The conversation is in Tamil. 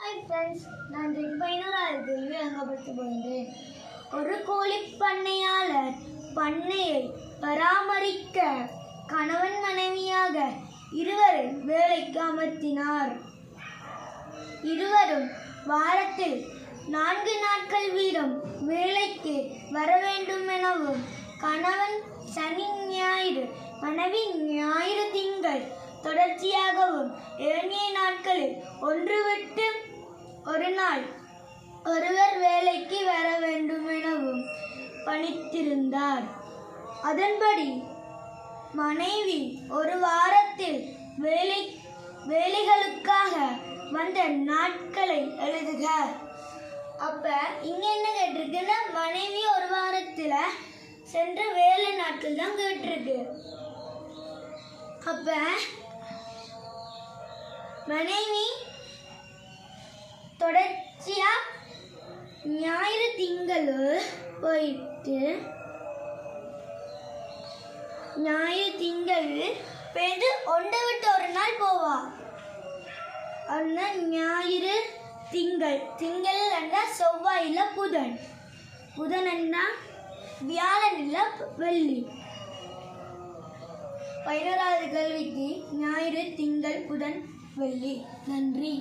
ஹாய் ஃப்ரெண்ட்ஸ், நான் பதினோராவது கேள்வி அங்கப்படுத்த போகின்றேன். ஒரு கோழி பண்ணையாளர் பண்ணையை பராமரிக்க கணவன் மனைவியாக இருவரை வேலைக்கு அமர்த்தினார். இருவரும் வாரத்தில் 4 நாட்கள் வீதம் வேலைக்கு வர வேண்டும் எனவும், கணவன் சனி ஞாயிறு, மனைவி ஞாயிறு திங்கள் தொடர்ச்சியாகவும் ஏனைய நாட்களில் ஒன்று விட்டு ஒரு நாள் ஒருவர் வேலைக்கு வர வேண்டும் எனவும் பணித்திருந்தார். அதன்படி மனைவி ஒரு வாரத்தில் வேலைகளுக்காக வந்த நாட்களை எழுதுக. அப்ப இங்க என்ன கேட்டிருக்குன்னா, மனைவி ஒரு வாரத்துல சென்ற வேலை நாட்கள் தான் கேட்டிருக்கு. அப்ப மனைவி தொடர்ச்சியா ஞாயிறு திங்கள் போயிட்டு ஞாயிறு திங்கள் போயிட்டு ஒன்றை விட்டு ஒரு நாள் போவா. ஞாயிறு திங்கள், திங்கள் என்றால் செவ்வாய் இல்லை புதன், புதன் என்றால் வியாழன் இல்லை வெள்ளி. 11வது கேள்விக்கு ஞாயிறு திங்கள் புதன் வெள்ளி. நன்றி.